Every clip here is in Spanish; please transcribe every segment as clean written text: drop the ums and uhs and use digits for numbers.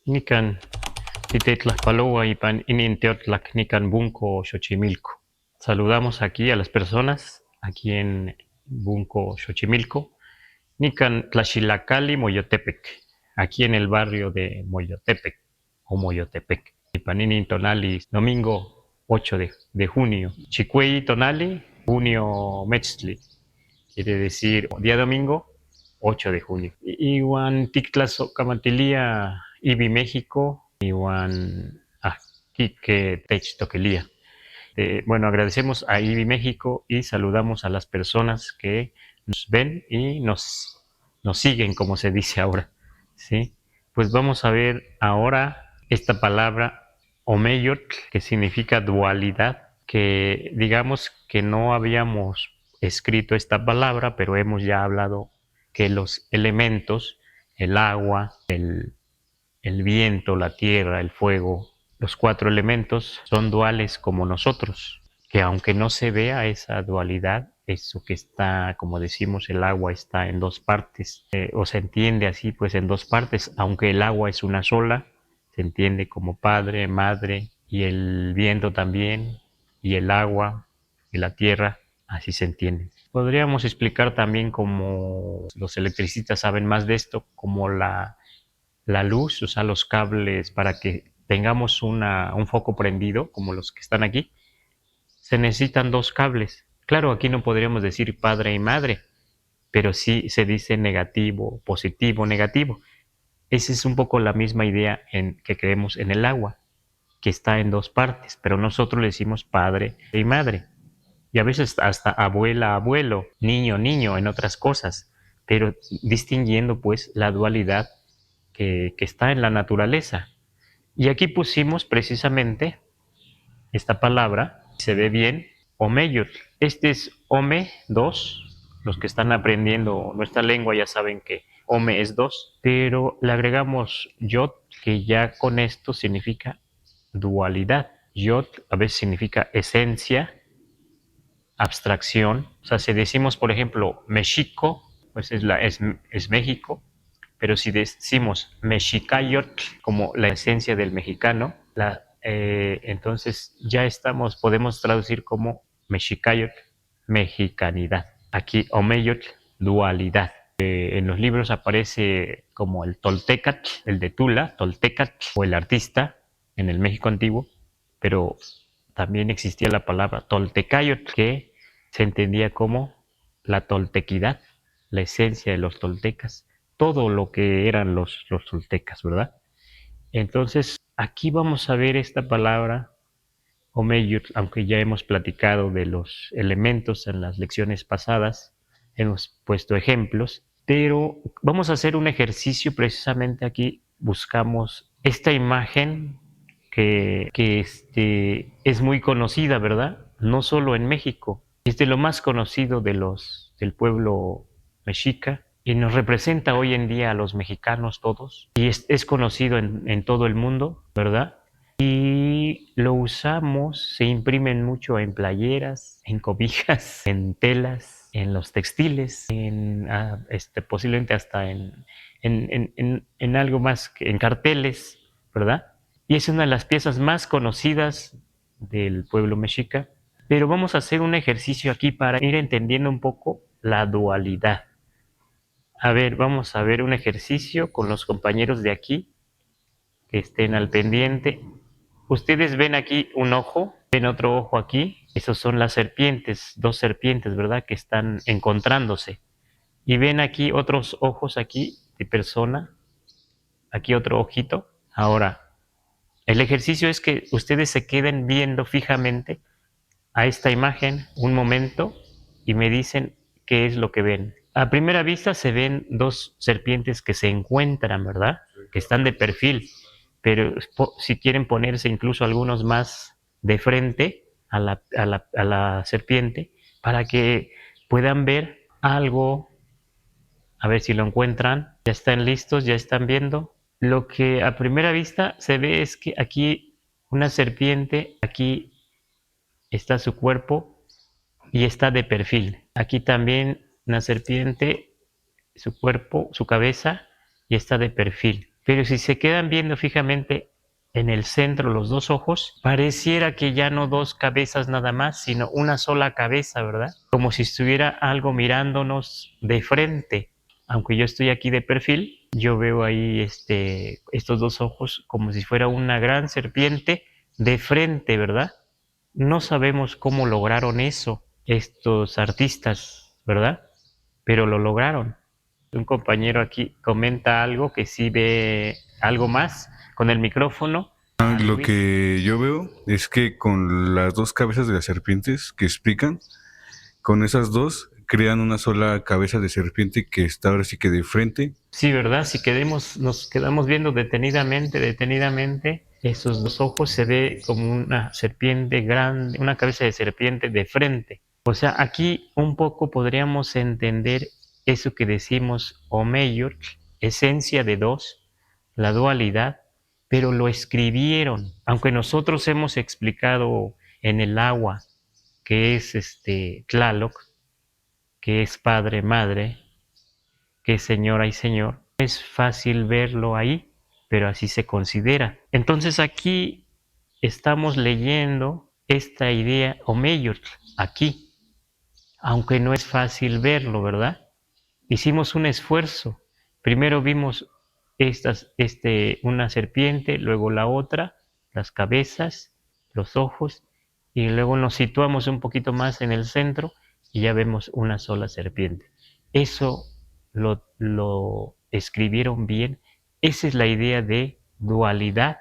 Nikan Titetlajpaloa y pan ininteotlak nikan Bunco Xochimilco. Saludamos aquí a las personas aquí en Bunco Xochimilco. Nikan Tlaxilacali Moyotepec. Aquí en el barrio de Moyotepec o Moyotepec. Y paninin tonali domingo 8 de junio. Chicuey tonali junio metzli. Quiere decir día domingo 8 de junio. Iwan Tictlazo Camantilia Ibi México. Iwan Quique Tech Toquelia. Bueno, agradecemos a IBI México y saludamos a las personas que nos ven y nos siguen, como se dice ahora. ¿Sí? Pues vamos a ver ahora esta palabra omeyotl, que significa dualidad, que digamos que no habíamos escrito esta palabra, pero hemos ya hablado que los elementos, el agua, el viento, la tierra, el fuego, los 4 elementos son duales como nosotros, que aunque no se vea esa dualidad, eso que está, como decimos, el agua está en 2 partes, o se entiende así, pues en 2 partes, aunque el agua es una sola, se entiende como padre, madre, y el viento también, y el agua, y la tierra, así se entiende. Podríamos explicar también, como los electricistas saben más de esto, como la luz, o sea, los cables para que tengamos un foco prendido, como los que están aquí, se necesitan 2 cables. Claro, aquí no podríamos decir padre y madre, pero sí se dice negativo, positivo, negativo. Esa es un poco la misma idea que creemos en el agua, que está en 2 partes, pero nosotros le decimos padre y madre. Y a veces hasta abuela, abuelo, niño, niño, en otras cosas, pero distinguiendo pues la dualidad que está en la naturaleza. Y aquí pusimos precisamente esta palabra, se ve bien, omeyotl. Este es ome 2. Los que están aprendiendo nuestra lengua ya saben que ome es 2, pero le agregamos yot, que ya con esto significa dualidad. Yot a veces significa esencia, abstracción. O sea, si decimos, por ejemplo, México, pues es México, pero si decimos mexicayotl, como la esencia del mexicano, entonces ya podemos traducir como mexicayotl, mexicanidad. Aquí omeyotl, dualidad. En los libros aparece como el toltecatl, el de Tula, toltecatl, o el artista en el México antiguo, pero también existía la palabra toltecayotl, que se entendía como la toltequidad, la esencia de los toltecas, todo lo que eran los toltecas, ¿verdad? Entonces, aquí vamos a ver esta palabra omeyotl, aunque ya hemos platicado de los elementos en las lecciones pasadas, hemos puesto ejemplos, pero vamos a hacer un ejercicio precisamente aquí. Buscamos esta imagen que es muy conocida, ¿verdad? No solo en México, es de lo más conocido del pueblo mexica, y nos representa hoy en día a los mexicanos todos, y es conocido en todo el mundo, ¿verdad? Y lo usamos, se imprimen mucho en playeras, en cobijas, en telas, en los textiles, posiblemente hasta en algo más, en carteles, ¿verdad? Y es una de las piezas más conocidas del pueblo mexica. Pero vamos a hacer un ejercicio aquí para ir entendiendo un poco la dualidad. A ver, vamos a ver un ejercicio con los compañeros de aquí, que estén al pendiente. Ustedes ven aquí un ojo, ven otro ojo aquí. Esos son las serpientes, 2 serpientes, ¿verdad? Que están encontrándose. Y ven aquí otros ojos aquí de persona. Aquí otro ojito. Ahora, el ejercicio es que ustedes se queden viendo fijamente a esta imagen un momento y me dicen qué es lo que ven. A primera vista se ven 2 serpientes que se encuentran, ¿verdad? Que están de perfil, pero si quieren ponerse incluso algunos más de frente a la serpiente para que puedan ver algo. A ver si lo encuentran. Ya están listos, ya están viendo. Lo que a primera vista se ve es que aquí una serpiente, aquí está su cuerpo y está de perfil. Aquí también una serpiente, su cuerpo, su cabeza, y está de perfil. Pero si se quedan viendo fijamente en el centro los dos ojos, pareciera que ya no dos cabezas nada más, sino una sola cabeza, ¿verdad? Como si estuviera algo mirándonos de frente. Aunque yo estoy aquí de perfil, yo veo ahí estos dos ojos como si fuera una gran serpiente de frente, ¿verdad? No sabemos cómo lograron eso estos artistas, ¿verdad? Pero lo lograron. Un compañero aquí comenta algo que sí ve algo más con el micrófono. Lo Luis. que yo veo es que con las dos cabezas de las serpientes que explican, con esas dos crean una sola cabeza de serpiente que está ahora sí que de frente. Sí, ¿verdad? Si nos quedamos viendo detenidamente, esos dos ojos se ve como una serpiente grande, una cabeza de serpiente de frente. O sea, aquí un poco podríamos entender eso que decimos Homeyot, esencia de dos, la dualidad, pero lo escribieron. Aunque nosotros hemos explicado en el agua que es Tlaloc, que es padre, madre, que es señora y señor, es fácil verlo ahí, pero así se considera. Entonces aquí estamos leyendo esta idea Omeyotl, aquí, aunque no es fácil verlo, ¿verdad? Hicimos un esfuerzo. Primero vimos una serpiente, luego la otra, las cabezas, los ojos, y luego nos situamos un poquito más en el centro y ya vemos una sola serpiente. Eso lo escribieron bien. Esa es la idea de dualidad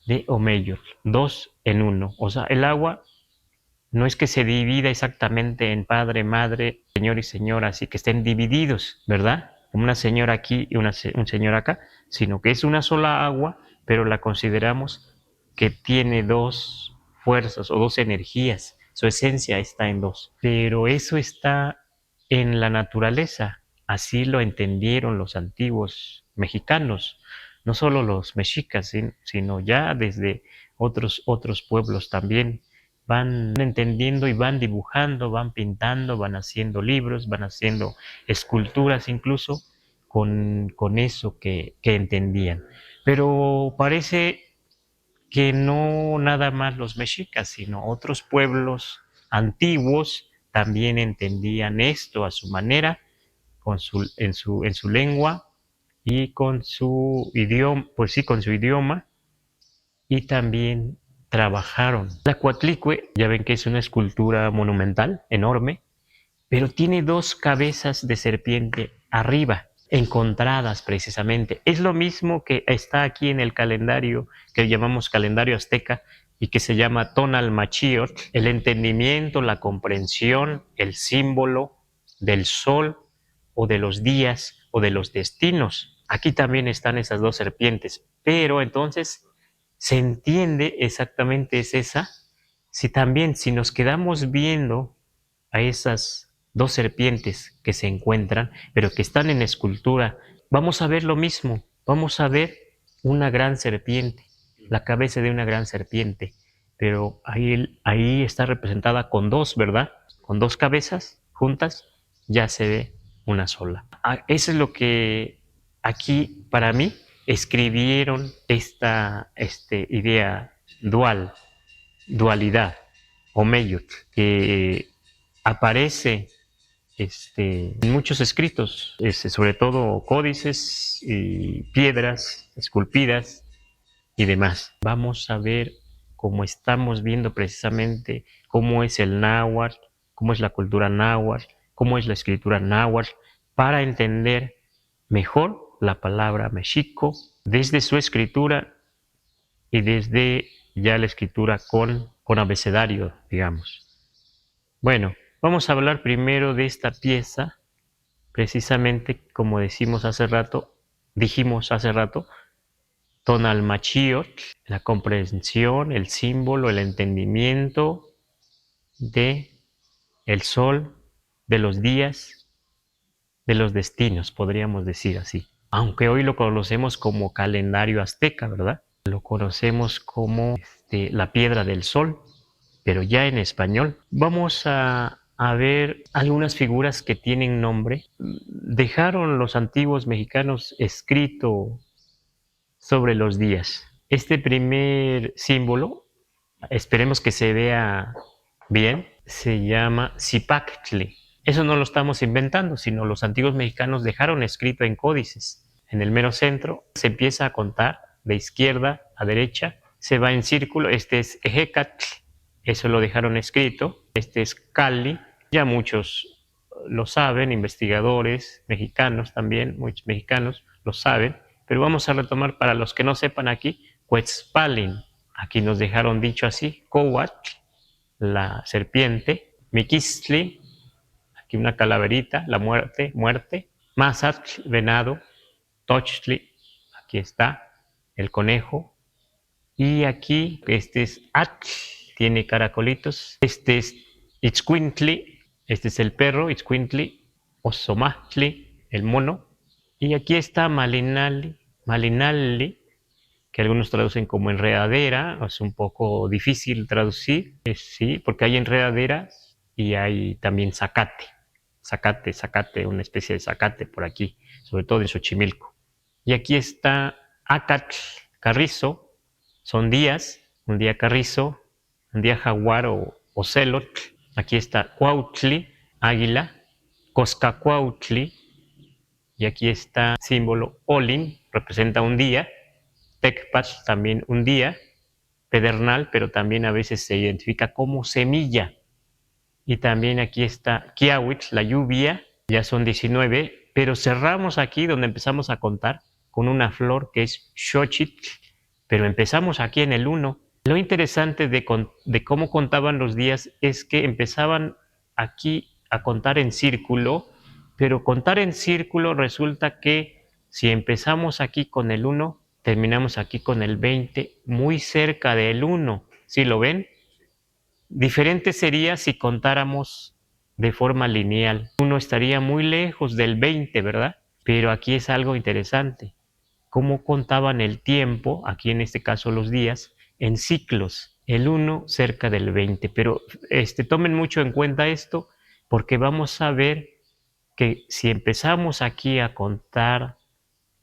de Omeyo, dos en uno. O sea, el agua no es que se divida exactamente en padre, madre, señor y señora, así que estén divididos, ¿verdad? Una señora aquí y un señor acá, sino que es una sola agua, pero la consideramos que tiene dos fuerzas o dos energías. Su esencia está en dos. Pero eso está en la naturaleza. Así lo entendieron los antiguos mexicanos, no solo los mexicas, sino ya desde otros pueblos también van entendiendo y van dibujando, van pintando, van haciendo libros, van haciendo esculturas incluso con eso que entendían. Pero parece que no nada más los mexicas, sino otros pueblos antiguos también entendían esto a su manera, en su lengua y con su idioma, pues sí, con su idioma, y también trabajaron. La Coatlicue, ya ven que es una escultura monumental, enorme, pero tiene dos cabezas de serpiente arriba, encontradas precisamente. Es lo mismo que está aquí en el calendario que llamamos calendario azteca y que se llama Tonalmachiot, el entendimiento, la comprensión, el símbolo del sol o de los días o de los destinos. Aquí también están esas dos serpientes, pero entonces se entiende exactamente es esa. Si también, si nos quedamos viendo a esas dos serpientes que se encuentran, pero que están en escultura, vamos a ver lo mismo, vamos a ver una gran serpiente, la cabeza de una gran serpiente, pero ahí está representada con dos, ¿verdad? Con dos cabezas juntas, ya se ve una sola. Eso es lo que aquí, para mí, escribieron esta idea dualidad, o Meyut, que aparece en muchos escritos, sobre todo códices y piedras esculpidas y demás. Vamos a ver cómo estamos viendo precisamente cómo es el náhuatl, cómo es la cultura náhuatl, cómo es la escritura náhuatl, para entender mejor la palabra mexico desde su escritura y desde ya la escritura con abecedario, digamos. Bueno, vamos a hablar primero de esta pieza, precisamente como dijimos hace rato, Tonalmachiot, la comprensión, el símbolo, el entendimiento de el sol, de los días, de los destinos, podríamos decir así. Aunque hoy lo conocemos como calendario azteca, ¿verdad? Lo conocemos como la piedra del sol, pero ya en español. Vamos a ver algunas figuras que tienen nombre. Dejaron los antiguos mexicanos escrito sobre los días. Este primer símbolo, esperemos que se vea bien, se llama Zipactli. Eso no lo estamos inventando, sino los antiguos mexicanos dejaron escrito en códices. En el mero centro se empieza a contar de izquierda a derecha, se va en círculo. Este es Ejecatl, eso lo dejaron escrito. Este es Cali, ya muchos lo saben, investigadores mexicanos también, muchos mexicanos lo saben, pero vamos a retomar para los que no sepan aquí, Quetzalpalin. Aquí nos dejaron dicho así, Coatl, la serpiente, Miquistli, aquí una calaverita, la muerte, muerte, Mazatl, venado, Tochtli, aquí está, el conejo, y aquí este es Atl, tiene caracolitos, este es Itzcuintli, este es el perro, Itzcuintli, Osomachtli, el mono, y aquí está Malinali, Malinali, que algunos traducen como enredadera, es un poco difícil traducir, sí, porque hay enredaderas y hay también zacate, zacate, una especie de zacate por aquí, sobre todo en Xochimilco. Y aquí está Acatl, carrizo, son días, un día carrizo, un día jaguar o ocelotl. Aquí está Cuautli, águila, Coscacuautli, y aquí está símbolo Olin, representa un día, Tecpatl también un día, pedernal, pero también a veces se identifica como semilla. Y también aquí está Kiawitl, la lluvia, ya son 19, pero cerramos aquí donde empezamos a contar con una flor que es Xochitl, pero empezamos aquí en el 1. Lo interesante de cómo contaban los días es que empezaban aquí a contar en círculo, pero contar en círculo resulta que si empezamos aquí con el 1, terminamos aquí con el 20, muy cerca del 1. ¿Sí lo ven? Diferente sería si contáramos de forma lineal. 1 estaría muy lejos del 20, ¿verdad? Pero aquí es algo interesante. Cómo contaban el tiempo, aquí en este caso los días, en ciclos. El 1 cerca del 20. Pero tomen mucho en cuenta esto porque vamos a ver que si empezamos aquí a contar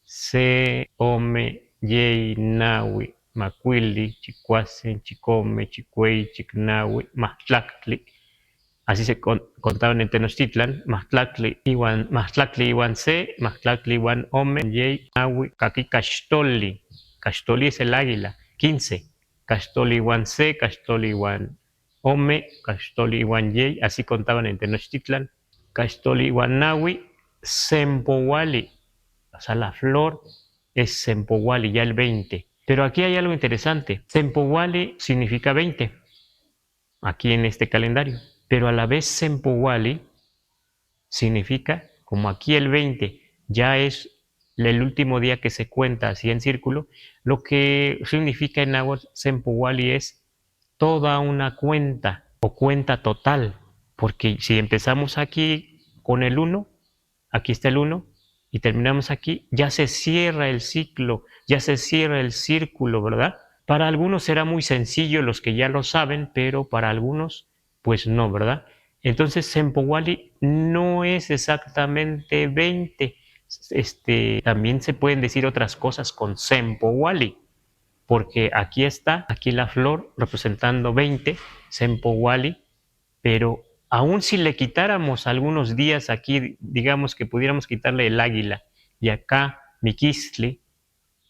Se, Ome, Yei, Nahui, Macuili, Chicuasen, Chicome, Chicuey, Chicnahui, Maxtlactli. Así se contaban en Tenochtitlan, Maxtlactli Iwan Se, Maxtlactli Iwan Ome, Yei, Nahui, Kaki Cachtoli. Cachtoli es el águila, 15. Cachtoli Iwan Se, Cachtoli Iwan Ome, Cachtoli Iwan Yei, así contaban en Tenochtitlan. Cachtoli Iwan Nahui, Sempowali, o sea, la flor es Sempowali, ya el 20. Pero aquí hay algo interesante. Sempowali significa 20, aquí en este calendario. Pero a la vez Sempowali significa, como aquí el 20 ya es el último día que se cuenta así en círculo, lo que significa en náhuatl Sempowali es toda una cuenta o cuenta total. Porque si empezamos aquí con el 1, aquí está el 1, y terminamos aquí, ya se cierra el ciclo, ya se cierra el círculo, ¿verdad? Para algunos será muy sencillo, los que ya lo saben, pero para algunos, pues no, ¿verdad? Entonces, Sempowali no es exactamente 20. También se pueden decir otras cosas con Sempowali, porque aquí está, aquí la flor representando 20, Sempowali, pero aún si le quitáramos algunos días aquí, digamos que pudiéramos quitarle el águila y acá Miquistli,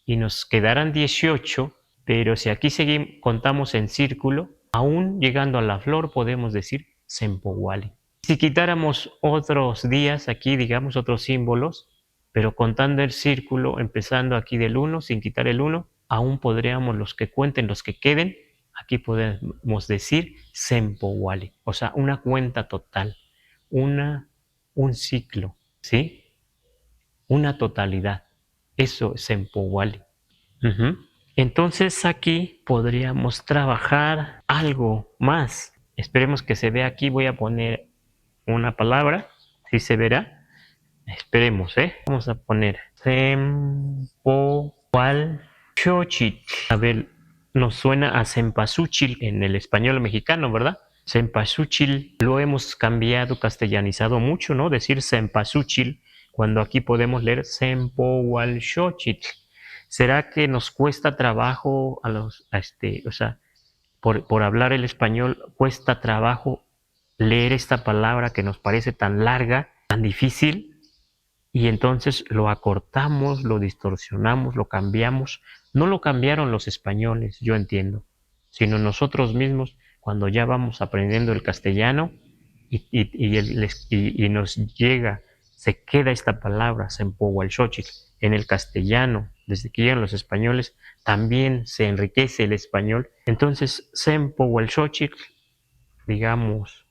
y nos quedaran 18, pero si aquí seguimos, contamos en círculo, aún llegando a la flor podemos decir Sempowali. Si quitáramos otros días aquí, digamos otros símbolos, pero contando el círculo, empezando aquí del 1, sin quitar el 1, aún podríamos los que cuenten, los que queden, aquí podemos decir Sempowali, o sea, una cuenta total, un ciclo, ¿sí? Una totalidad. Eso es Sempowali. Entonces aquí podríamos trabajar algo más. Esperemos que se vea aquí. Voy a poner una palabra, si se verá. Esperemos, ¿eh? Vamos a poner Sempohualchochitl. A ver, nos suena a cempasúchil en el español mexicano, ¿verdad? Cempasúchil lo hemos cambiado, castellanizado mucho, ¿no? Decir cempasúchil, cuando aquí podemos leer Sempohualchochitl. ¿Será que nos cuesta trabajo o sea, por hablar el español, cuesta trabajo leer esta palabra que nos parece tan larga, tan difícil, y entonces lo acortamos, lo distorsionamos, lo cambiamos? No lo cambiaron los españoles, yo entiendo, sino nosotros mismos cuando ya vamos aprendiendo el castellano y nos llega, se queda esta palabra, Sempohualxochitl, en el castellano. Desde que llegan los españoles también se enriquece el español. Entonces, Sempohualxochitl, digamos,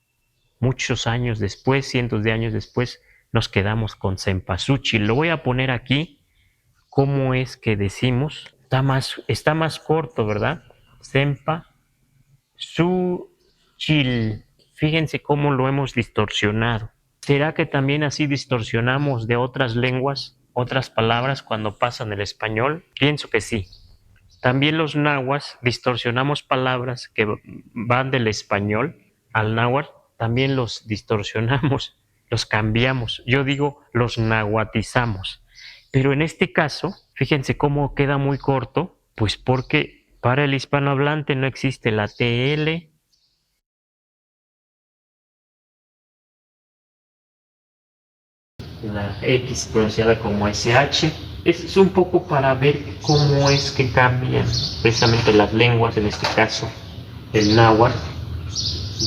muchos años después, cientos de años después, nos quedamos con Cempasúchil. Lo voy a poner aquí, cómo es que decimos. Está más corto, ¿verdad? Cempasúchil. Fíjense cómo lo hemos distorsionado. ¿Será que también así distorsionamos de otras lenguas, otras palabras cuando pasan el español? Pienso que sí. También los nahuas distorsionamos palabras que van del español al náhuatl, también los distorsionamos, los cambiamos. Yo digo, los nahuatizamos. Pero en este caso, fíjense cómo queda muy corto, pues porque para el hispanohablante no existe la TL, la X pronunciada como SH. Es un poco para ver cómo es que cambian precisamente las lenguas, en este caso el náhuatl,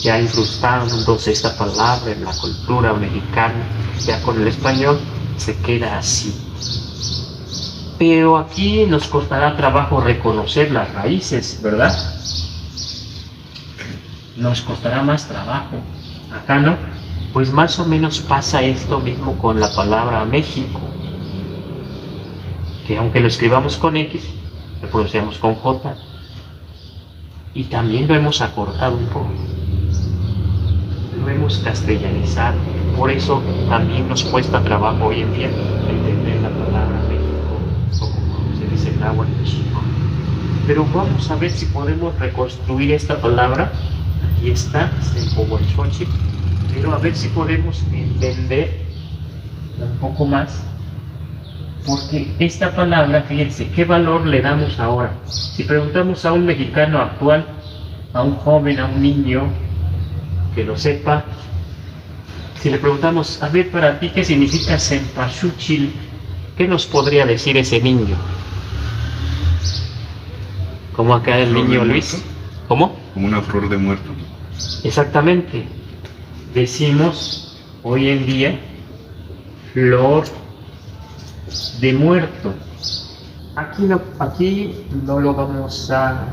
ya incrustándose esta palabra en la cultura mexicana, ya con el español se queda así. Pero aquí nos costará trabajo reconocer las raíces, ¿verdad? Nos costará más trabajo. Acá no. Pues más o menos pasa esto mismo con la palabra México, que aunque lo escribamos con X, lo pronunciamos con J, y también lo hemos acortado un poco, lo hemos castellanizado. Por eso también nos cuesta trabajo hoy en día entender la palabra México, o como se dice en agua en México. Pero vamos a ver si podemos reconstruir esta palabra. Aquí está, Sempohualxochitl. Pero a ver si podemos entender un poco más, porque esta palabra, fíjense, ¿qué valor le damos ahora? Si preguntamos a un mexicano actual, a un joven, a un niño que lo sepa, si le preguntamos, a ver, para ti, ¿qué significa Cempasúchil? ¿Qué nos podría decir ese niño? ¿Cómo acá el niño Luis? ¿Cómo? Como una flor de muerto. Exactamente. Decimos hoy en día flor de muerto. Aquí no lo vamos a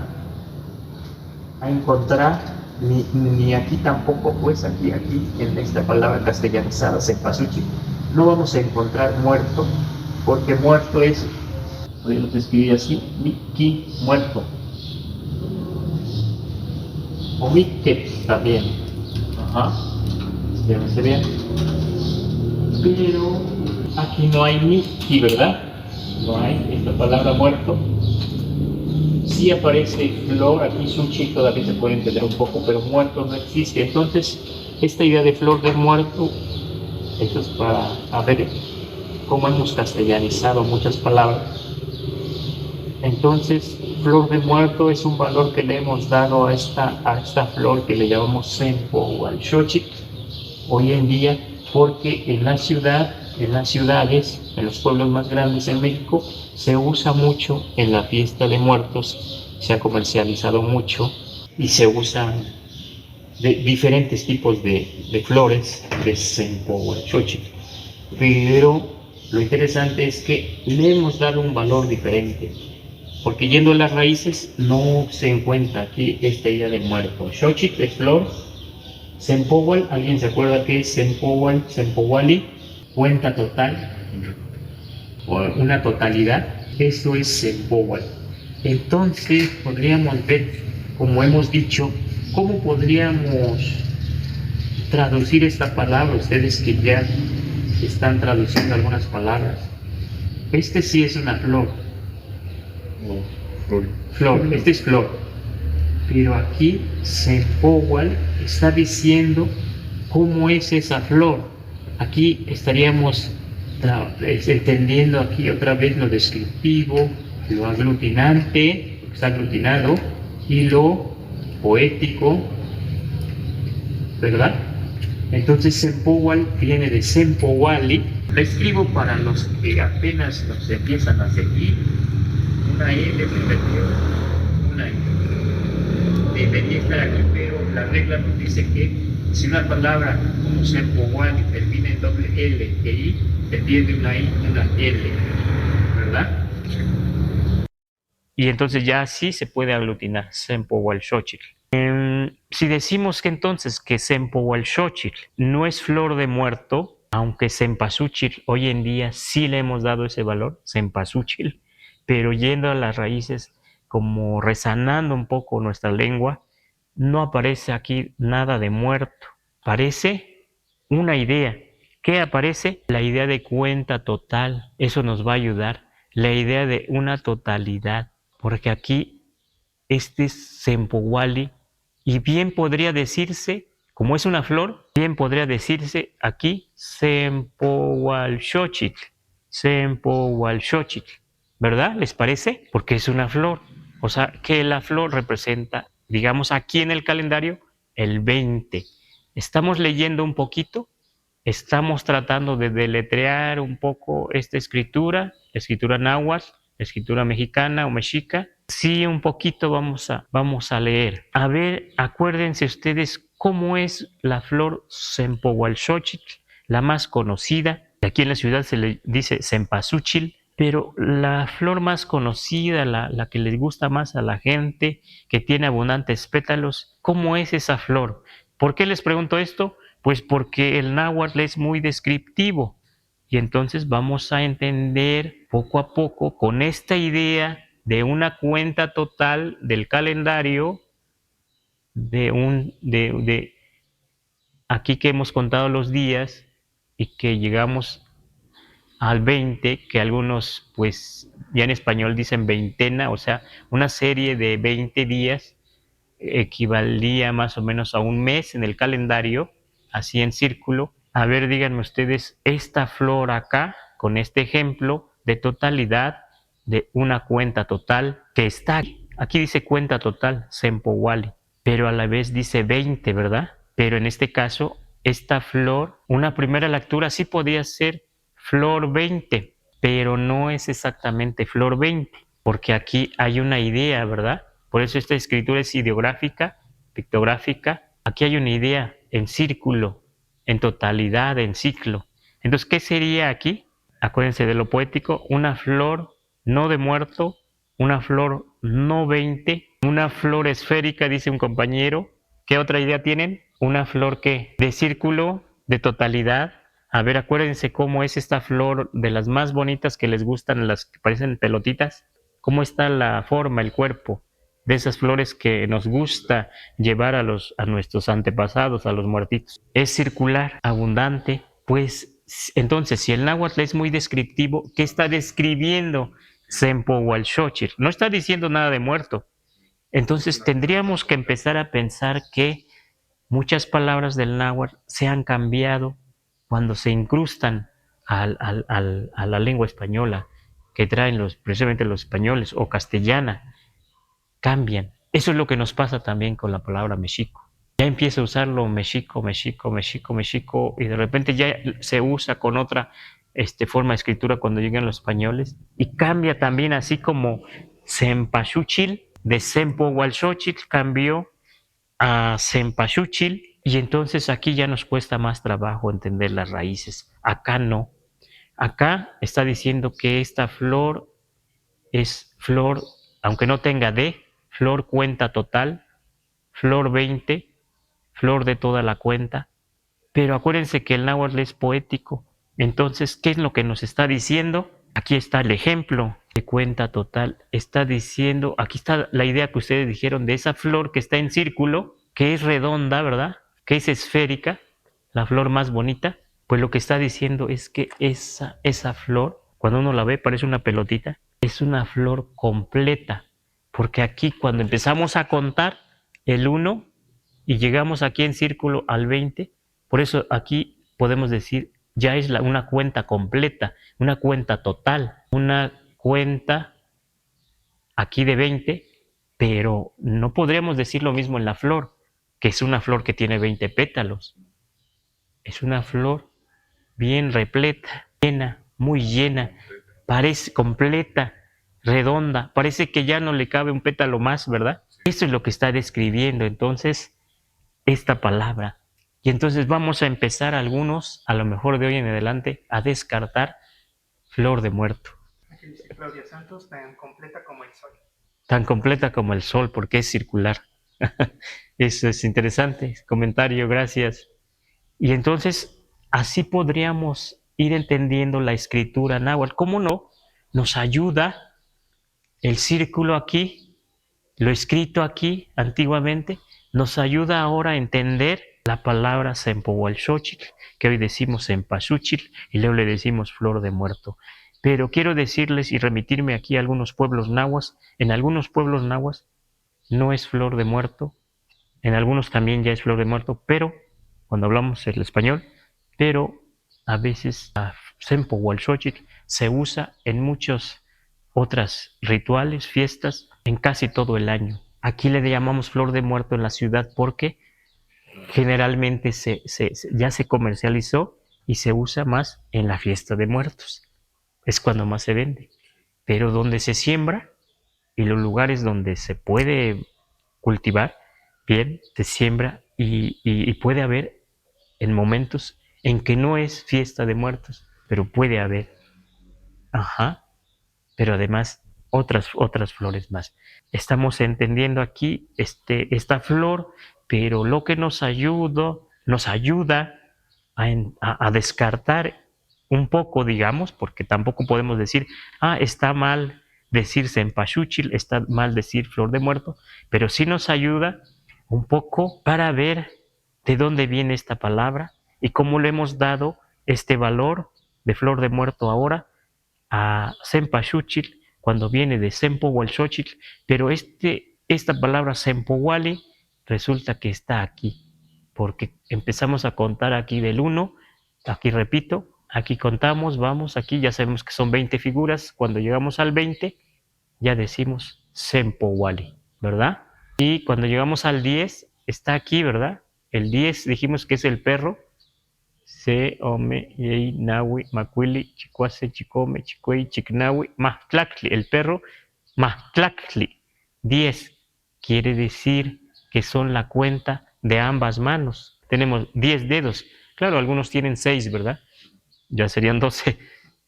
encontrar, ni aquí tampoco, pues aquí en esta palabra castellanizada, Cempasúchil, no vamos a encontrar muerto, porque muerto es, podemos escribir así, Miki, muerto, o Miket también. Ajá. Fíjense bien. Pero aquí no hay Miki, ¿verdad? No hay esta palabra muerto. Sí aparece flor, aquí sushi todavía se puede entender un poco, pero muerto no existe. Entonces, esta idea de flor de muerto, eso es para ver cómo hemos castellanizado muchas palabras. Entonces, flor de muerto es un valor que le hemos dado a esta flor que le llamamos Sempohualxochitl hoy en día, porque en las ciudades, en los pueblos más grandes en México, se usa mucho en la fiesta de muertos, se ha comercializado mucho y se usan diferentes tipos de flores de Sempohualxochitl. Pero lo interesante es que le hemos dado un valor diferente, porque yendo a las raíces no se encuentra aquí esta idea de muerto. Xochitl es flor. Sempohual, ¿alguien se acuerda qué es Sempohual? Sempohuali, cuenta total, o una totalidad. Eso es Sempohual. Entonces podríamos ver, como hemos dicho, cómo podríamos traducir esta palabra, ustedes que ya están traduciendo algunas palabras. Este sí es una flor. Flor, este es flor. Pero aquí Sempohual está diciendo cómo es esa flor. Aquí estaríamos entendiendo aquí otra vez lo descriptivo, lo aglutinante, está aglutinado, y lo poético, ¿verdad? Entonces Sempowal viene de Sempowali. La escribo para los que apenas nos empiezan a seguir. Una L primero, una I. Debería estar aquí, pero la regla nos dice que si una palabra como Sempowali termina en doble L e I, se pierde una I y una L, ¿verdad? Y entonces ya así se puede aglutinar Sempowalxochitl. Si decimos que entonces que Sempowalxochitl no es flor de muerto, aunque Cempasúchil hoy en día sí le hemos dado ese valor, Cempasúchil, pero yendo a las raíces, como resanando un poco nuestra lengua, no aparece aquí nada de muerto. Aparece una idea. ¿Qué aparece? La idea de cuenta total. Eso nos va a ayudar. La idea de una totalidad. Porque aquí este es Sempowali, y bien podría decirse, como es una flor, bien podría decirse aquí Sempowalxochitl, Sempowalxochitl, ¿verdad? ¿Les parece? Porque es una flor. O sea, que la flor representa, digamos aquí en el calendario, el 20. Estamos leyendo un poquito, estamos tratando de deletrear un poco esta escritura, escritura náhuatl, escritura mexicana o mexica. Sí, un poquito vamos a leer. A ver, acuérdense ustedes cómo es la flor Sempowalxochitl, la más conocida. Aquí en la ciudad se le dice Cempasúchil, pero la flor más conocida, la que les gusta más a la gente, que tiene abundantes pétalos, ¿cómo es esa flor? ¿Por qué les pregunto esto? Pues porque el náhuatl es muy descriptivo, y entonces vamos a entender poco a poco con esta idea de una cuenta total del calendario, de aquí que hemos contado los días y que llegamos al 20, que algunos pues ya en español dicen veintena, o sea, una serie de 20 días equivalía más o menos a un mes en el calendario, así en círculo. A ver, díganme ustedes, esta flor acá, con este ejemplo de totalidad, de una cuenta total, que está aquí dice cuenta total, Sempowali, pero a la vez dice 20, ¿verdad? Pero en este caso, esta flor, una primera lectura sí podía ser flor 20, pero no es exactamente flor 20, porque aquí hay una idea, ¿verdad? Por eso esta escritura es ideográfica, pictográfica. Aquí hay una idea en círculo, en totalidad, en ciclo. Entonces, ¿qué sería aquí? Acuérdense de lo poético, una flor no de muerto, una flor no 20, una flor esférica, dice un compañero. ¿Qué otra idea tienen? Una flor que de círculo, de totalidad. A ver, acuérdense cómo es esta flor de las más bonitas que les gustan, las que parecen pelotitas. ¿Cómo está la forma, el cuerpo de esas flores que nos gusta llevar a nuestros antepasados, a los muertitos? Es circular, abundante. Pues entonces, si el náhuatl es muy descriptivo, ¿qué está describiendo Sempowalxochitl? No está diciendo nada de muerto. Entonces tendríamos que empezar a pensar que muchas palabras del náhuatl se han cambiado cuando se incrustan a la lengua española que traen precisamente los españoles, o castellana, cambian. Eso es lo que nos pasa también con la palabra mexico. Ya empieza a usarlo mexico, mexico, mexico, mexico, y de repente ya se usa con otra forma de escritura cuando llegan los españoles, y cambia también, así como Cempasúchil, de Sempowalxochitl cambió a Cempasúchil, y entonces aquí ya nos cuesta más trabajo entender las raíces. Acá no. Acá está diciendo que esta flor es flor, aunque no tenga D, flor cuenta total, flor 20, flor de toda la cuenta. Pero acuérdense que el náhuatl es poético. Entonces, ¿qué es lo que nos está diciendo? Aquí está el ejemplo de cuenta total. Está diciendo, aquí está la idea que ustedes dijeron de esa flor que está en círculo, que es redonda, ¿verdad? Que es esférica, la flor más bonita. Pues lo que está diciendo es que esa flor, cuando uno la ve, parece una pelotita. Es una flor completa. Porque aquí cuando empezamos a contar el 1 y llegamos aquí en círculo al 20, por eso aquí podemos decir ya es una cuenta completa, una cuenta total, una cuenta aquí de 20, pero no podríamos decir lo mismo en la flor, que es una flor que tiene 20 pétalos. Es una flor bien repleta, llena, muy llena, parece completa, redonda, parece que ya no le cabe un pétalo más, ¿verdad? Eso es lo que está describiendo entonces esta palabra. Y entonces vamos a empezar algunos, a lo mejor de hoy en adelante, a descartar flor de muerto. Aquí dice Claudia Santos, tan completa como el sol. Tan completa como el sol, porque es circular. Eso es interesante. Comentario, gracias. Y entonces, así podríamos ir entendiendo la escritura náhuatl. ¿Cómo no? Nos ayuda el círculo aquí, lo escrito aquí antiguamente, nos ayuda ahora a entender la palabra Sempohualxochitl, que hoy decimos Cempasúchil y luego le decimos flor de muerto. Pero quiero decirles y remitirme aquí a algunos pueblos nahuas. En algunos pueblos nahuas no es flor de muerto, en algunos también ya es flor de muerto, pero cuando hablamos el español, pero a veces Sempohualxochitl se usa en muchos otros rituales, fiestas, en casi todo el año. Aquí le llamamos flor de muerto en la ciudad porque generalmente ya se comercializó y se usa más en la fiesta de muertos. Es cuando más se vende. Pero donde se siembra y los lugares donde se puede cultivar, bien, se siembra y puede haber en momentos en que no es fiesta de muertos, pero puede haber. Ajá. Pero además otras flores más. Estamos entendiendo aquí esta flor, pero lo que nos ayuda a descartar un poco, digamos, porque tampoco podemos decir, está mal decir Cempasúchil, está mal decir flor de muerto, pero sí nos ayuda un poco para ver de dónde viene esta palabra y cómo le hemos dado este valor de flor de muerto ahora a Cempasúchil cuando viene de Sempohualxochitl, pero esta palabra Sempohuali resulta que está aquí, porque empezamos a contar aquí del 1, aquí repito, aquí contamos, vamos, aquí ya sabemos que son 20 figuras, cuando llegamos al 20 ya decimos Sempohuali, ¿verdad? Y cuando llegamos al 10 está aquí, ¿verdad? El 10 dijimos que es el perro, Se, Ome, Yei, Nahui, Macuili, Chicuase, Chicome, Chicuey, Chicnahui, Mahtlactli, el perro, Mahtlactli. 10 quiere decir que son la cuenta de ambas manos. Tenemos 10 dedos. Claro, algunos tienen 6, ¿verdad? Ya serían 12.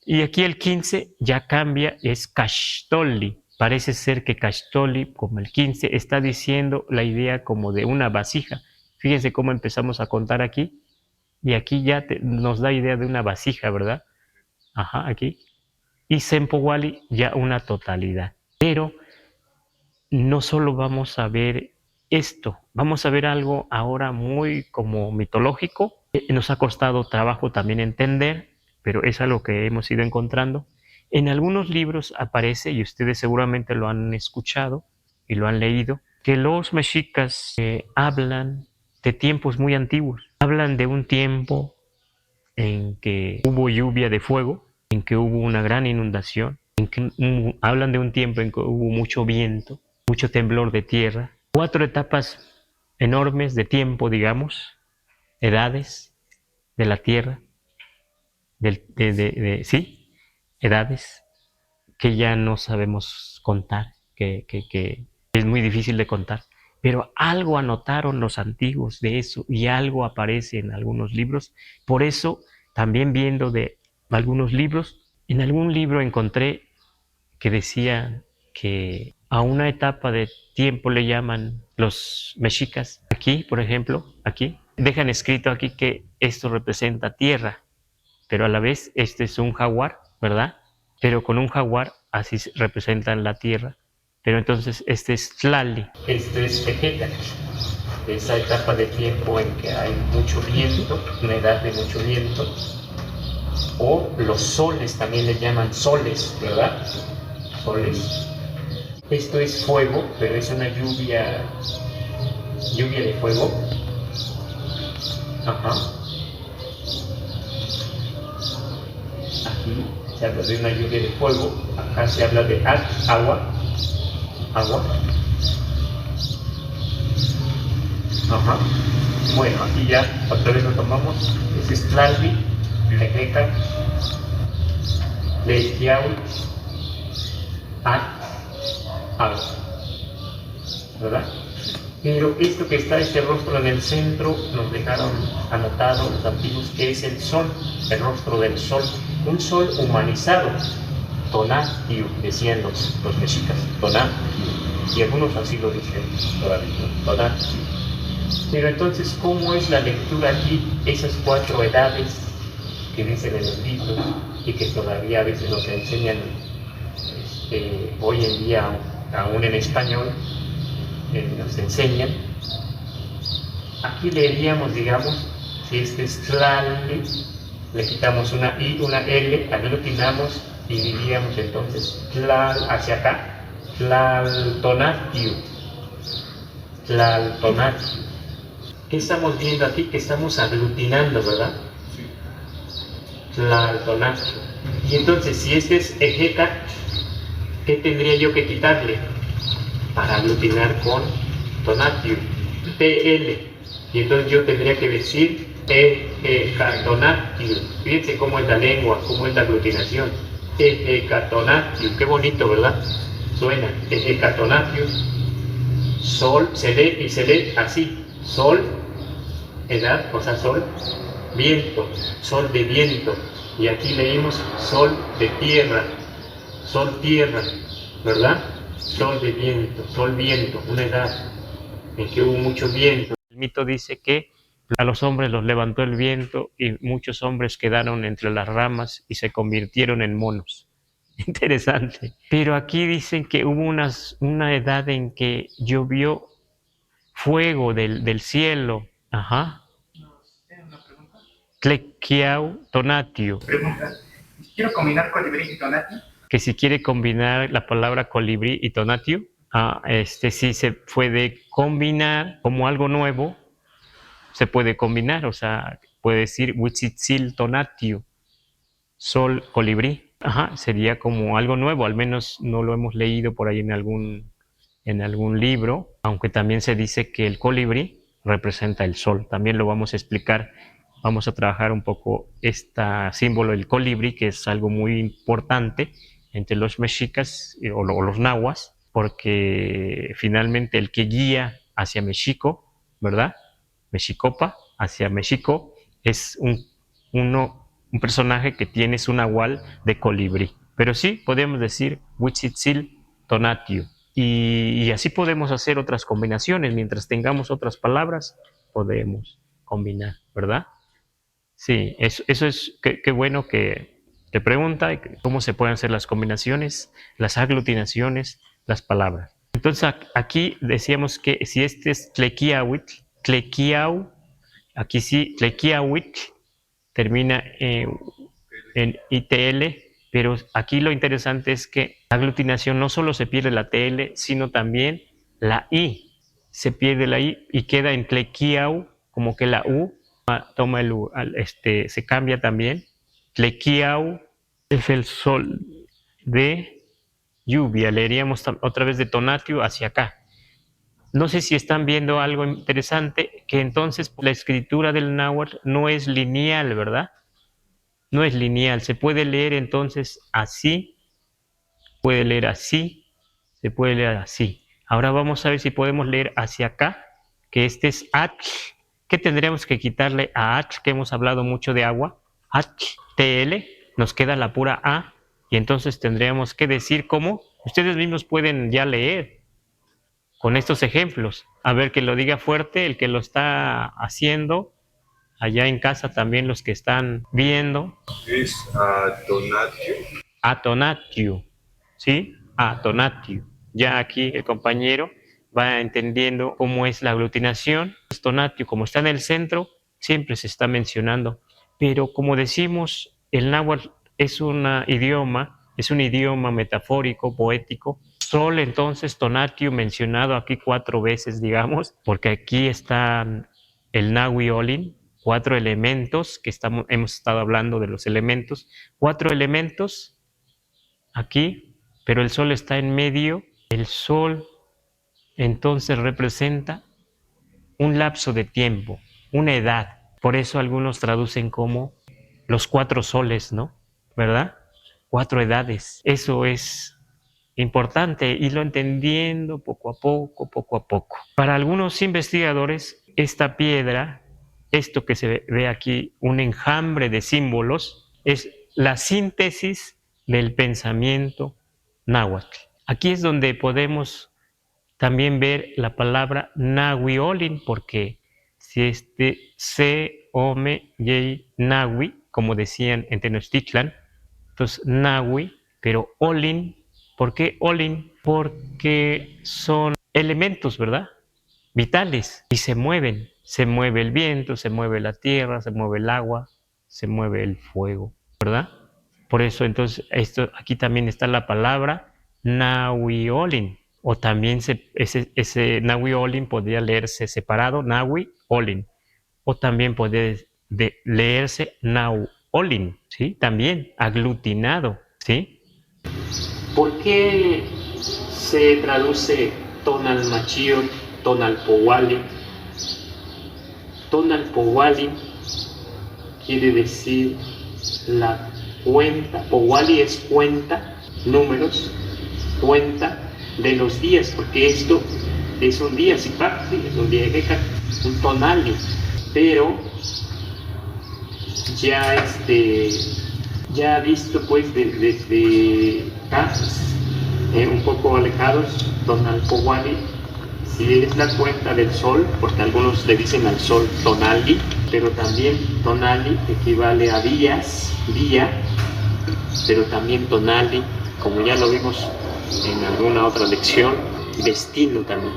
Y aquí el 15 ya cambia, es Cachtoli. Parece ser que Cachtoli, como el 15, está diciendo la idea como de una vasija. Fíjense cómo empezamos a contar aquí. Y aquí ya nos da idea de una vasija, ¿verdad? Ajá, aquí. Y Sempohuali ya una totalidad. Pero no solo vamos a ver esto, vamos a ver algo ahora muy como mitológico. Nos ha costado trabajo también entender, pero es algo que hemos ido encontrando. En algunos libros aparece, y ustedes seguramente lo han escuchado y lo han leído, que los mexicas hablan de tiempos muy antiguos. Hablan de un tiempo en que hubo lluvia de fuego, en que hubo una gran inundación, hablan de un tiempo en que hubo mucho viento, mucho temblor de tierra. 4 etapas enormes de tiempo, digamos, edades de la tierra, sí, edades que ya no sabemos contar, que es muy difícil de contar. Pero algo anotaron los antiguos de eso y algo aparece en algunos libros. Por eso, también viendo de algunos libros, en algún libro encontré que decía que a una etapa de tiempo le llaman los mexicas. Aquí, por ejemplo, aquí, dejan escrito aquí que esto representa tierra, pero a la vez este es un jaguar, ¿verdad? Pero con un jaguar así representan la tierra. Pero entonces este es Tlali, este es Vegeta, esa etapa de tiempo en que hay mucho viento, una edad de mucho viento, o los soles también le llaman soles, ¿verdad? Soles. Esto es fuego, pero es una lluvia de fuego. Ajá. Aquí se habla de una lluvia de fuego, acá se habla de agua. agua. Ajá. Bueno, aquí ya otra vez lo tomamos. Ese es Tlalbi, Lejeca, Leisquiahui, agua. ¿Verdad? Pero esto que está, este rostro en el centro, nos dejaron anotado los antiguos que es el sol, el rostro del sol, un sol humanizado, Tonatiuh, decían los mexicas, Tonatiuh, y algunos así lo dicen todavía, Tonatiuh. Pero entonces, ¿cómo es la lectura aquí? Esas 4 edades que dicen en los libros y que todavía a veces nos enseñan hoy en día, aún en español, nos enseñan. Aquí leeríamos, digamos, si este es Tlalli, le quitamos una I, una L, aglutinamos y diríamos entonces Tlal hacia acá, Tlaltonatiuh, Tlaltonatiuh. ¿Qué estamos viendo aquí? Que estamos aglutinando, ¿verdad? Tlaltonatiuh. Y entonces, si este es Ejeca, ¿qué tendría yo que quitarle para aglutinar con Tonatiuh? TL. Y entonces yo tendría que decir Tonatiuh. Fíjense cómo es la lengua, cómo es la aglutinación. Tonatiuh. Qué bonito, ¿verdad? Suena. Tonatiuh. Sol, se lee y se lee así. Sol, edad, o sea, sol, viento, sol de viento. Y aquí leímos sol de tierra, sol tierra, ¿verdad? Sol de viento, sol viento, una edad en que hubo mucho viento. El mito dice que a los hombres los levantó el viento y muchos hombres quedaron entre las ramas y se convirtieron en monos. Interesante. Pero aquí dicen que hubo una edad en que llovió fuego del cielo. Ajá. Una pregunta. Tlequiau Tonatiuh. Pregunta. Quiero combinar colibrí y tonati. Que si quiere combinar la palabra colibrí y Tonatiuh, sí se puede combinar como algo nuevo, se puede combinar, o sea, puede decir Huitzitzil Tonatiuh, sol colibrí. Ajá, sería como algo nuevo, al menos no lo hemos leído por ahí en algún libro, aunque también se dice que el colibrí representa el sol. También lo vamos a explicar, vamos a trabajar un poco este símbolo del colibrí, que es algo muy importante entre los mexicas o los nahuas, porque finalmente el que guía hacia México, ¿verdad? Mexicopa, hacia México, es un personaje que tiene su nahual de colibrí. Pero sí, podemos decir Huitzitzil Tonatiuh. Y así podemos hacer otras combinaciones. Mientras tengamos otras palabras, podemos combinar, ¿verdad? Sí, eso es, qué bueno que te pregunta cómo se pueden hacer las combinaciones, las aglutinaciones, las palabras. Entonces aquí decíamos que si este es Tlequiahuitl, Tlequiau, aquí sí, Tlequiahuitl termina en ITL, pero aquí lo interesante es que la aglutinación no solo se pierde la TL, sino también la I. Se pierde la I y queda en Tlequiau, como que la U toma el U, se cambia también. Tlequiau es el sol de lluvia. Leeríamos otra vez de Tonatiuh hacia acá. No sé si están viendo algo interesante, que entonces la escritura del náhuatl no es lineal, ¿verdad? No es lineal. Se puede leer entonces así, puede leer así, se puede leer así. Ahora vamos a ver si podemos leer hacia acá, que este es H. ¿Qué tendríamos que quitarle a H, que hemos hablado mucho de agua? H, TL, nos queda la pura A, y entonces tendríamos que decir cómo. Ustedes mismos pueden ya leer con estos ejemplos. A ver, que lo diga fuerte el que lo está haciendo. Allá en casa también los que están viendo. Es Atonatio. Atonatiuh, ¿sí? Atonatiuh. Ya aquí el compañero va entendiendo cómo es la aglutinación. Tonatiuh, como está en el centro, siempre se está mencionando. Pero como decimos, el náhuatl es un idioma metafórico, poético. Sol, entonces, Tonatiuh mencionado aquí 4 veces, digamos, porque aquí está el Nahui Olin, 4 elementos, que hemos estado hablando de los elementos, 4 elementos aquí, pero el sol está en medio El sol entonces representa un lapso de tiempo, una edad. Por eso algunos traducen como los 4 soles, ¿no? ¿Verdad? 4 edades. Eso es importante irlo entendiendo poco a poco, poco a poco. Para algunos investigadores, esta piedra, esto que se ve aquí, un enjambre de símbolos, es la síntesis del pensamiento náhuatl. Aquí es donde podemos también ver la palabra Nahuiolin, porque si se, ome, yei, nahui, como decían en Tenochtitlan, entonces nahui, pero olin, ¿por qué olin? Porque son elementos, ¿verdad? Vitales y se mueven. Se mueve el viento, se mueve la tierra, se mueve el agua, se mueve el fuego, ¿verdad? Por eso entonces aquí también está la palabra Nahui-Olin. O también ese Nahui-Olin podría leerse separado, Nahui-Olin. O también puede leerse Nau-Olin, ¿sí? También aglutinado, ¿sí? ¿Por qué se traduce Tonalmachiol, Tonalpowali? Tonalpowali quiere decir la cuenta, Powali es cuenta, números, cuenta de los días, porque esto es un día, es un día de un tonali, pero ya visto pues desde casas un poco alejados, Tonalpowali, si es la cuenta del sol, porque algunos le dicen al sol tonali, pero también tonali equivale a días, día, pero también tonali, como ya lo vimos en alguna otra lección, destino también.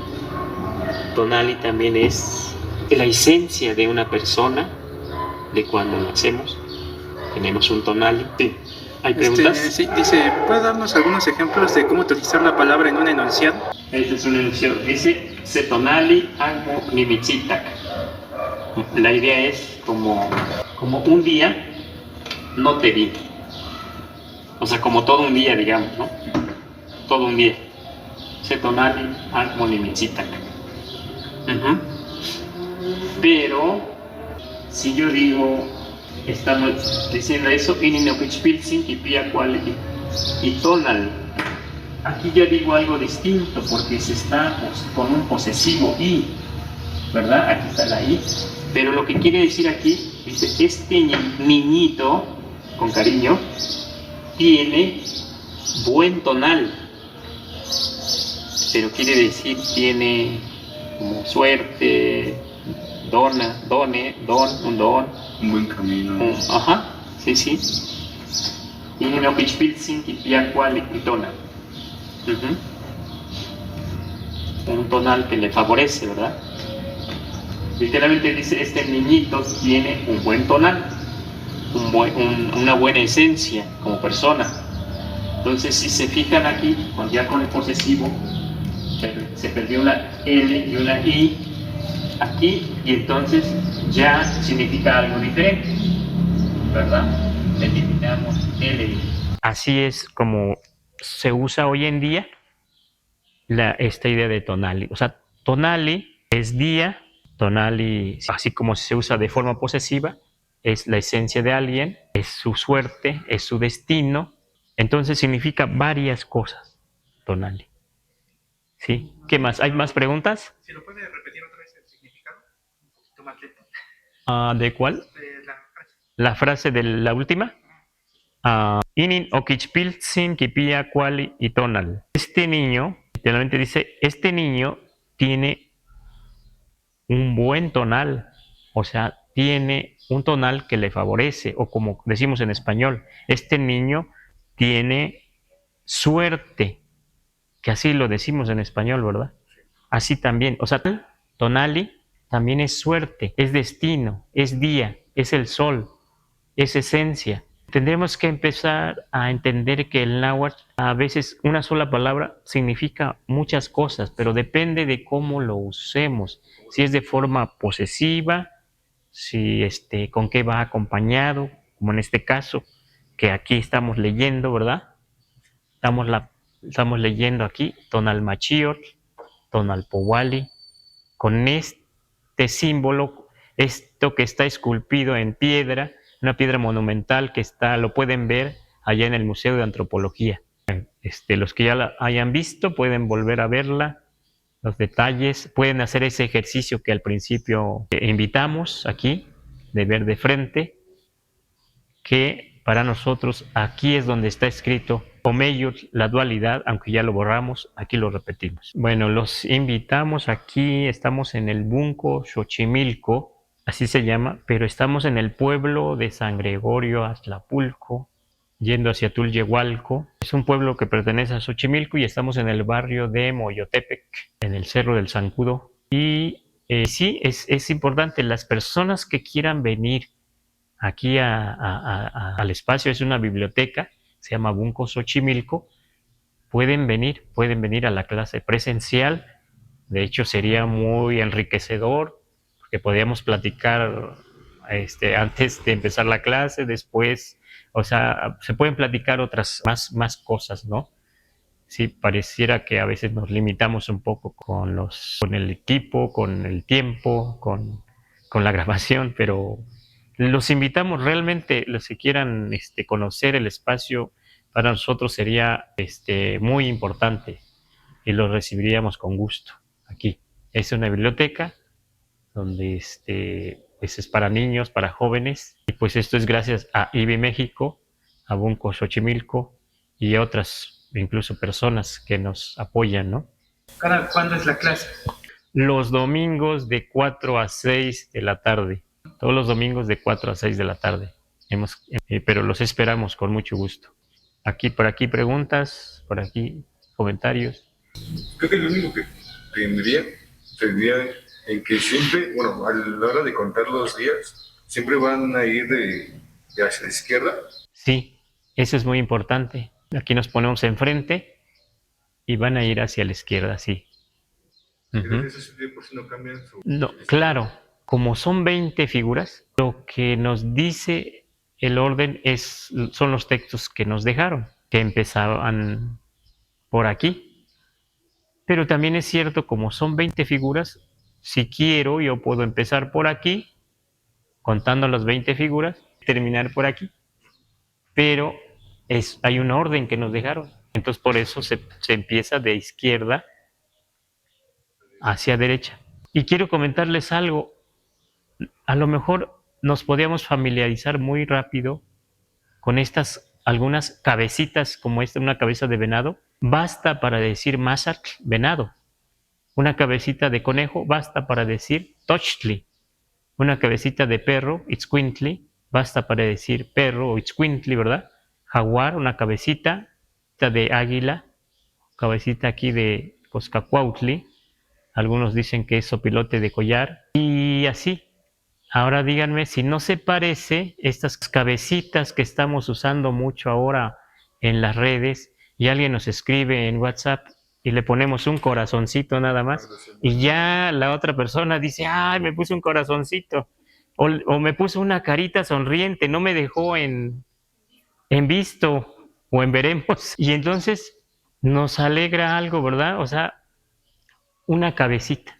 Tonali también es la esencia de una persona, de cuando nacemos, tenemos un tonali. Sí. ¿Hay preguntas? Sí, dice, ¿puede darnos algunos ejemplos de cómo utilizar la palabra en un enunciado? Este es un enunciado. Dice, Setonali Ango Nimichitak. La idea es como un día no te vi. O sea, como todo un día, digamos, ¿no? Todo un día. Setonali Ango Nimichitak. Pero, si yo digo, estamos diciendo eso, y tonal. Aquí ya digo algo distinto porque se está con un posesivo i, ¿verdad? Aquí está la i. Pero lo que quiere decir aquí, dice, este niñito, con cariño, tiene buen tonal. Pero quiere decir, tiene como suerte, un don. Un buen camino. Ajá, sí. Y no pichpilsin y piacual y tona. Un tonal que le favorece, ¿verdad? Literalmente dice, este niñito tiene un buen tonal, una buena esencia como persona. Entonces, si se fijan aquí, ya con el posesivo, se perdió una L y una I aquí, y entonces ya significa algo diferente, ¿verdad? Eliminamos L. Así es como se usa hoy en día esta idea de tonali. O sea, tonali es día, tonali, así como se usa de forma posesiva, es la esencia de alguien, es su suerte, es su destino. Entonces significa varias cosas, tonali. ¿Sí? ¿Qué más? ¿Hay más preguntas? ¿Si lo puede repetir otra vez el significado? Un poquito más lento. ¿De cuál? De la frase. La frase de la última. Inin okichpiltzin kipia kuali y tonal. Este niño, literalmente dice, este niño tiene un buen tonal, o sea, tiene un tonal que le favorece, o como decimos en español, este niño tiene suerte, que así lo decimos en español, ¿verdad? Así también, o sea, tonali también es suerte, es destino, es día, es el sol, es esencia. Tendremos que empezar a entender que el náhuatl, a veces una sola palabra significa muchas cosas, pero depende de cómo lo usemos. Si es de forma posesiva, si con qué va acompañado, como en este caso, que aquí estamos leyendo, ¿verdad? Damos estamos leyendo aquí, Tonalmachiotl, Tonalpowali, con este símbolo, esto que está esculpido en piedra, una piedra monumental que está, lo pueden ver allá en el Museo de Antropología. Los que ya la hayan visto pueden volver a verla, los detalles, pueden hacer ese ejercicio que al principio invitamos aquí, de ver de frente, que para nosotros aquí es donde está escrito Omeyotl, la dualidad, aunque ya lo borramos, aquí lo repetimos. Bueno, los invitamos aquí, estamos en el Bunco Xochimilco, así se llama, pero estamos en el pueblo de San Gregorio Atlapulco, yendo hacia Tulyehualco. Es un pueblo que pertenece a Xochimilco y estamos en el barrio de Moyotepec, en el Cerro del Zancudo. Y sí, es importante, las personas que quieran venir aquí al espacio, es una biblioteca, se llama Bunco Xochimilco, pueden venir a la clase presencial. De hecho, sería muy enriquecedor, porque podríamos platicar antes de empezar la clase, después, o sea, se pueden platicar otras más cosas, ¿no? Sí, pareciera que a veces nos limitamos un poco con el equipo, con el tiempo, con la grabación, pero los invitamos realmente, los que quieran conocer el espacio, para nosotros sería muy importante y los recibiríamos con gusto aquí. Es una biblioteca donde pues es para niños, para jóvenes, y pues esto es gracias a IBI México, a Bunco Xochimilco y a otras incluso personas que nos apoyan, ¿no? ¿Cuándo es la clase? Los domingos de 4 a 6 de la tarde. Todos los domingos de 4 a 6 de la tarde. Pero los esperamos con mucho gusto. Por aquí preguntas, por aquí comentarios. Creo que lo único que tendría sería en que siempre, bueno, a la hora de contar los días, siempre van a ir de hacia la izquierda. Sí, eso es muy importante. Aquí nos ponemos enfrente y van a ir hacia la izquierda, sí. Pero eso sería por si no cambian su... No, claro, como son 20 figuras, lo que nos dice el orden son los textos que nos dejaron, que empezaban por aquí. Pero también es cierto, como son 20 figuras, si quiero yo puedo empezar por aquí, contando las 20 figuras, terminar por aquí. Pero hay un orden que nos dejaron. Entonces por eso se empieza de izquierda hacia derecha. Y quiero comentarles algo. A lo mejor nos podíamos familiarizar muy rápido con algunas cabecitas, como una cabeza de venado. Basta para decir Mazatl, venado. Una cabecita de conejo basta para decir Tochtli. Una cabecita de perro, Itzcuintli, basta para decir perro o Itzcuintli, ¿verdad? Jaguar, una cabecita de águila, cabecita aquí de Coscacuautli. Algunos dicen que es sopilote de collar. Y así. Ahora díganme si no se parece estas cabecitas que estamos usando mucho ahora en las redes y alguien nos escribe en WhatsApp y le ponemos un corazoncito nada más y ya la otra persona dice, ay, me puso un corazoncito o me puso una carita sonriente, no me dejó en visto o en veremos y entonces nos alegra algo, ¿verdad? O sea, una cabecita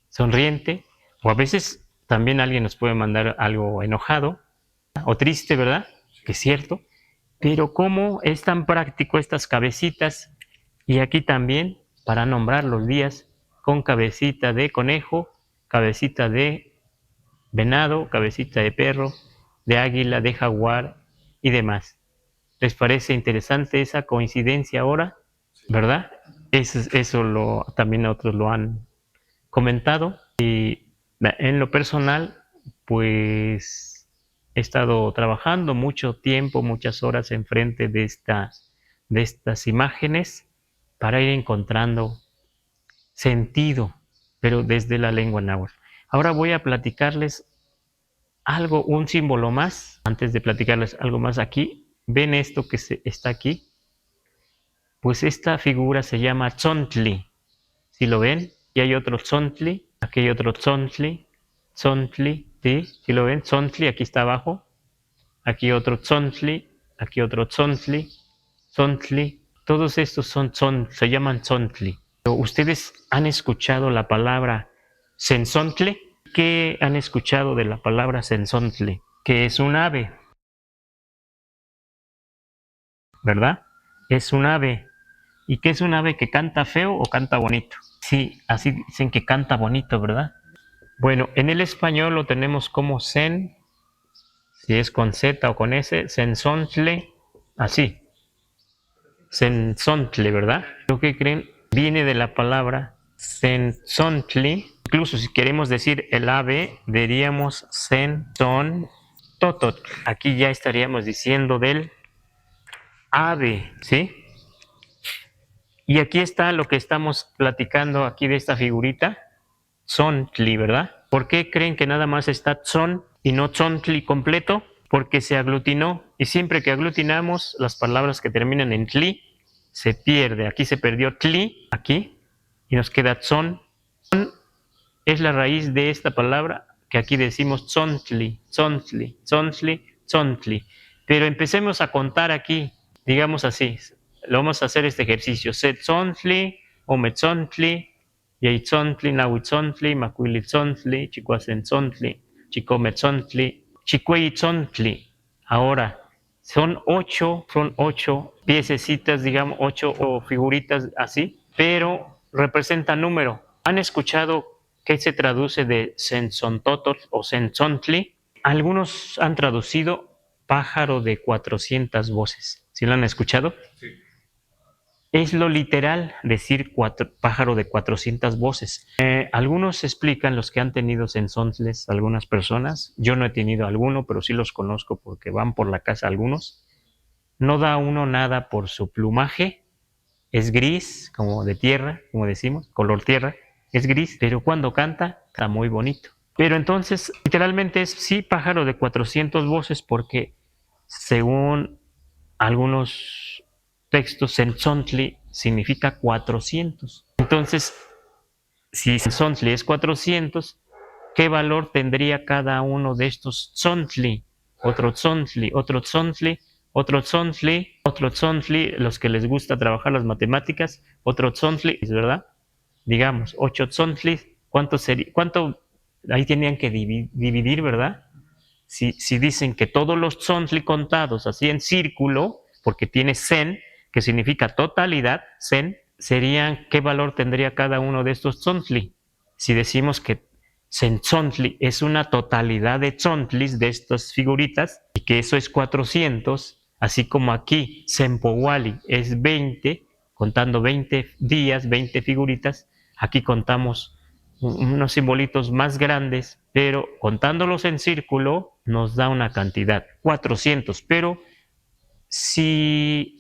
sonriente o a veces también alguien nos puede mandar algo enojado o triste, ¿verdad? Que es cierto. Pero cómo es tan práctico estas cabecitas y aquí también para nombrar los días con cabecita de conejo, cabecita de venado, cabecita de perro, de águila, de jaguar y demás. ¿Les parece interesante esa coincidencia ahora? ¿Verdad? Eso también otros lo han comentado y en lo personal, pues he estado trabajando mucho tiempo, muchas horas enfrente de estas imágenes para ir encontrando sentido, pero desde la lengua náhuatl. Ahora voy a platicarles algo, un símbolo más, antes de platicarles algo más aquí. ¿Ven esto que está aquí? Pues esta figura se llama Tzontli. ¿Sí lo ven? Y hay otro Tzontli, aquí hay otro Tzontli, ¿sí? ¿Sí lo ven? Tzontli, aquí está abajo. Aquí otro Tzontli, aquí otro Tzontli, Todos estos se llaman tzontli. ¿Ustedes han escuchado la palabra sensontle? ¿Qué han escuchado de la palabra sensontle? Que es un ave, ¿verdad? Es un ave. ¿Y qué es un ave que canta feo o canta bonito? Sí, así dicen que canta bonito, ¿verdad? Bueno, en el español lo tenemos como sen, si es con Z o con S, sensontle, así. Sensontle, ¿verdad? Lo que creen viene de la palabra sensontli. Incluso si queremos decir el ave, diríamos sensontototl. Aquí ya estaríamos diciendo del ave, ¿sí? Y aquí está lo que estamos platicando aquí de esta figurita, tzontli, ¿verdad? ¿Por qué creen que nada más está tzon y no tzontli completo? Porque se aglutinó, y siempre que aglutinamos las palabras que terminan en tli, se pierde. Aquí se perdió tli, aquí, y nos queda tzon. Tzon es la raíz de esta palabra que aquí decimos tzontli, tzontli, tzontli, tzontli. Pero empecemos a contar aquí, digamos así, lo vamos a hacer este ejercicio. Setzontli, ometzontli, yeitzontli, nahuitzontli, macuilitzontli, chicuacentzontli, chicometzontli, chicueyitzontli. Ahora, son ocho piececitas, digamos, ocho figuritas así, pero representan número. ¿Han escuchado qué se traduce de sensontototl o sentzontli? Algunos han traducido pájaro de 400 voces. ¿Sí lo han escuchado? Sí. Es lo literal decir pájaro de 400 voces. Algunos explican, los que han tenido sensontles, algunas personas, yo no he tenido alguno, pero sí los conozco porque van por la casa algunos, no da uno nada por su plumaje, es gris, como de tierra, como decimos, color tierra, es gris, pero cuando canta, está muy bonito. Pero entonces, literalmente es sí pájaro de 400 voces porque según algunos textos, Sentzontli significa 400. Entonces, si Sentzontli es 400, ¿qué valor tendría cada uno de estos Tzontli? Otro Tzontli, otro Tzontli, otro Tzontli, otro Tzontli, los que les gusta trabajar las matemáticas, otro Tzontli, ¿verdad? Digamos, 8 Tzontlis, ¿cuánto sería? ¿Cuánto? Ahí tenían que dividir, ¿verdad? Si dicen que todos los tzontli contados así en círculo, porque tiene sen, que significa totalidad, sen, serían, ¿qué valor tendría cada uno de estos tzontli? Si decimos que sentzontli es una totalidad de tzontlis, de estas figuritas, y que eso es 400, así como aquí sempowali es 20, contando 20 días, 20 figuritas, aquí contamos unos simbolitos más grandes, pero contándolos en círculo nos da una cantidad, 400, pero si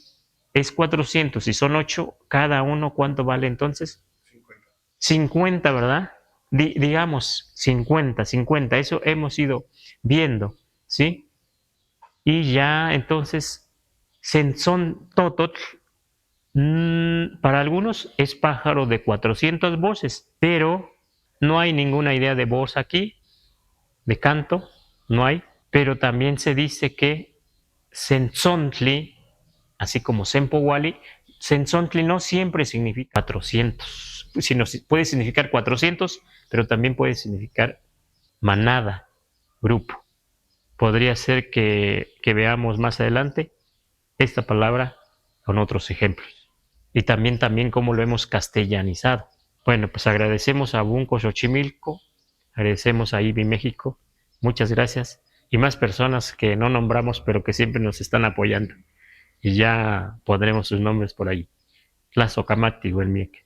es 400 y son 8, cada uno, ¿cuánto vale entonces? 50, ¿verdad? Digamos 50, eso hemos ido viendo, ¿sí? Y ya entonces, Sensontototl, para algunos es pájaro de 400 voces, pero no hay ninguna idea de voz aquí, de canto, no hay, pero también se dice que Sentzontli, así como Sempowali, Sentzontli no siempre significa 400, sino puede significar 400, pero también puede significar manada, grupo. Podría ser que veamos más adelante esta palabra con otros ejemplos. Y también cómo lo hemos castellanizado. Bueno, pues agradecemos a Bunko Xochimilco, agradecemos a IBI México, muchas gracias, y más personas que no nombramos, pero que siempre nos están apoyando. Y ya pondremos sus nombres por ahí. Tlazocamati, Huelmieque.